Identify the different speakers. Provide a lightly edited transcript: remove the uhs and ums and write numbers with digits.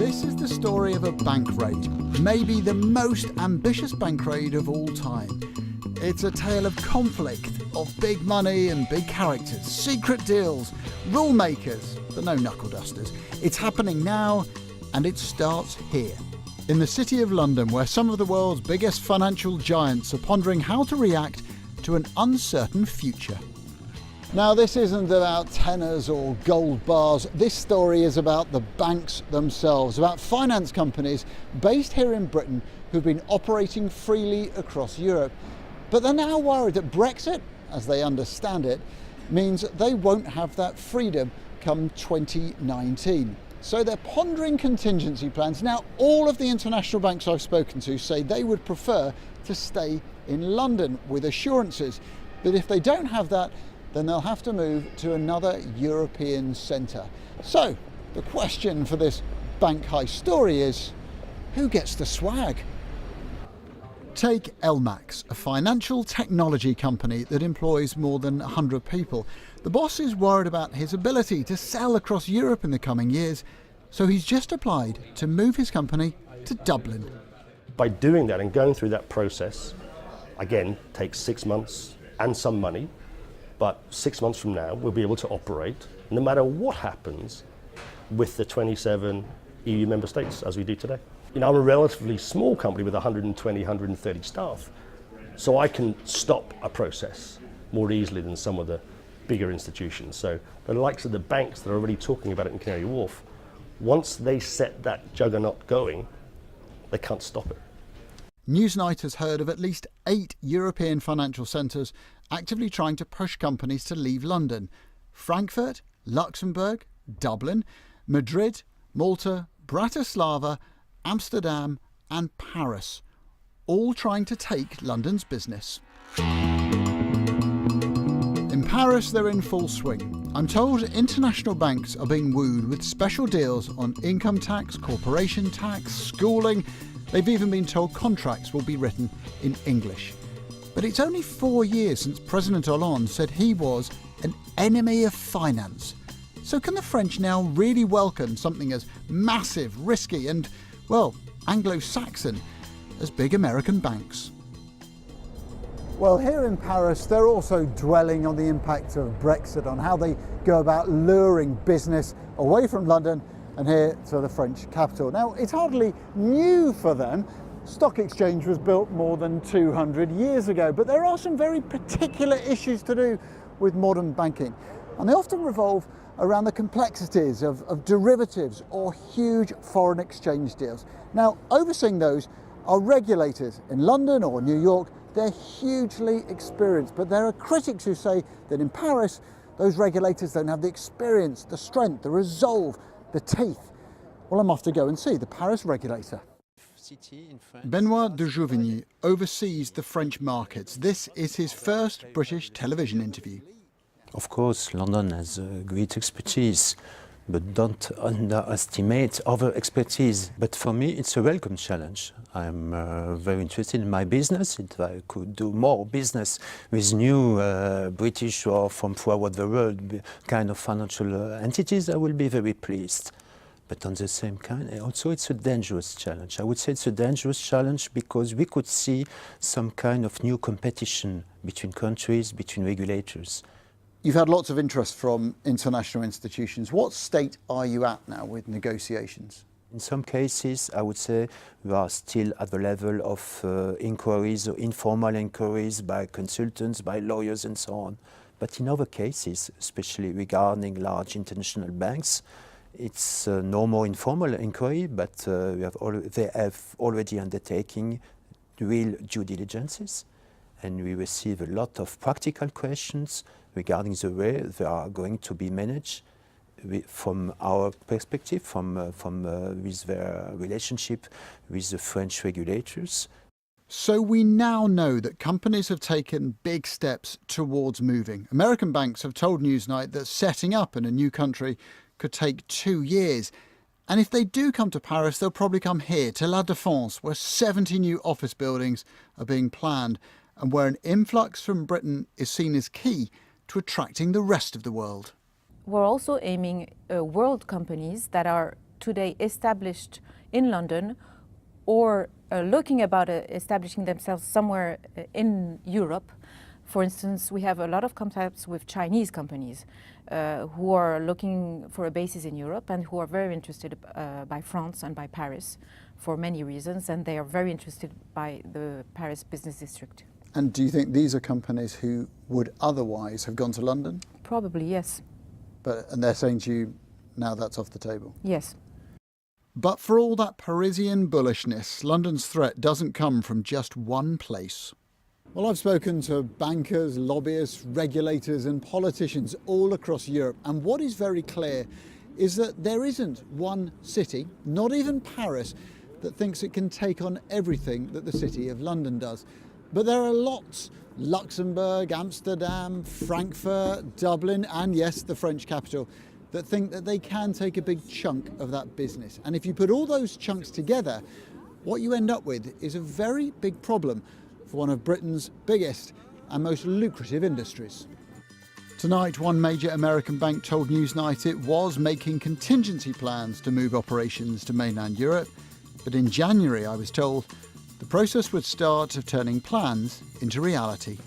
Speaker 1: This is the story of a bank raid, maybe the most ambitious bank raid of all time. It's a tale of conflict, of big money and big characters, secret deals, rule makers, but no knuckle dusters. It's happening now, and it starts here, in the City of London, where some of the world's biggest financial giants are pondering how to react to an uncertain future. Now, this isn't about tenors or gold bars. This story is about the banks themselves, about finance companies based here in Britain who've been operating freely across Europe. But they're now worried that Brexit, as they understand it, means they won't have that freedom come 2019. So they're pondering contingency plans. Now, all of the international banks I've spoken to say they would prefer to stay in London with assurances. But if they don't have that, then they'll have to move to another European centre. So the question for this bank heist story is, who gets the swag? Take LMAX, a financial technology company that employs more than 100 people. The boss is worried about his ability to sell across Europe in the coming years, so he's just applied to move his company to Dublin.
Speaker 2: By doing that and going through that process, again, takes 6 months and some money, but 6 months from now we'll be able to operate no matter what happens with the 27 EU member states as we do today. You know, I'm a relatively small company with 120, 130 staff, so I can stop a process more easily than some of the bigger institutions. So the likes of the banks that are already talking about it in Canary Wharf, once they set that juggernaut going, they can't stop it.
Speaker 1: Newsnight has heard of at least 8 European financial centres actively trying to push companies to leave London. Frankfurt, Luxembourg, Dublin, Madrid, Malta, Bratislava, Amsterdam and Paris, all trying to take London's business. In Paris, they're in full swing. I'm told international banks are being wooed with special deals on income tax, corporation tax, schooling. They've even been told contracts will be written in English. But it's only 4 years since President Hollande said he was an enemy of finance. So can the French now really welcome something as massive, risky and, well, Anglo-Saxon as big American banks? Well, here in Paris, they're also dwelling on the impact of Brexit, on how they go about luring business away from London and here to the French capital. Now, it's hardly new for them. Stock exchange was built more than 200 years ago, but there are some very particular issues to do with modern banking, and they often revolve around the complexities of derivatives or huge foreign exchange deals. Now, overseeing those are regulators in London or New York. They're hugely experienced, but there are critics who say that in Paris, those regulators don't have the experience, the strength, the resolve, the teeth. Well, I'm off to go and see the Paris regulator. Benoit de Jouvigny oversees the French markets. This is his first British television interview.
Speaker 3: Of course, London has great expertise, but don't underestimate other expertise. But for me, it's a welcome challenge. I'm very interested in my business. If I could do more business with new British or from throughout the world kind of financial entities, I will be very pleased. But on the same kind, also it's a dangerous challenge. I would say it's a dangerous challenge because we could see some kind of new competition between countries, between regulators.
Speaker 1: You've had lots of interest from international institutions. What state are you at now with negotiations?
Speaker 3: In some cases, I would say we are still at the level of inquiries or informal inquiries by consultants, by lawyers and so on. But in other cases, especially regarding large international banks, it's no more informal inquiry, but they have already undertaken real due diligences, and we receive a lot of practical questions regarding the way they are going to be managed from our perspective, with their relationship with the French regulators.
Speaker 1: So we now know that companies have taken big steps towards moving. American banks have told Newsnight that setting up in a new country could take 2 years. And if they do come to Paris, they'll probably come here to La Défense, where 70 new office buildings are being planned and where an influx from Britain is seen as key to attracting the rest of the world.
Speaker 4: We're also aiming world companies that are today established in London or looking about establishing themselves somewhere in Europe. For instance, we have a lot of contacts with Chinese companies who are looking for a basis in Europe and who are very interested by France and by Paris for many reasons, and they are very interested by the Paris business district.
Speaker 1: And do you think these are companies who would otherwise have gone to London?
Speaker 4: Probably, yes.
Speaker 1: And they're saying to you, now that's off the table?
Speaker 4: Yes.
Speaker 1: But for all that Parisian bullishness, London's threat doesn't come from just one place. Well, I've spoken to bankers, lobbyists, regulators and politicians all across Europe, and what is very clear is that there isn't one city, not even Paris, that thinks it can take on everything that the City of London does. But there are lots: Luxembourg, Amsterdam, Frankfurt, Dublin, and yes, the French capital, that think that they can take a big chunk of that business. And if you put all those chunks together, what you end up with is a very big problem for one of Britain's biggest and most lucrative industries. Tonight, one major American bank told Newsnight it was making contingency plans to move operations to mainland Europe. But in January, I was told, the process would start of turning plans into reality.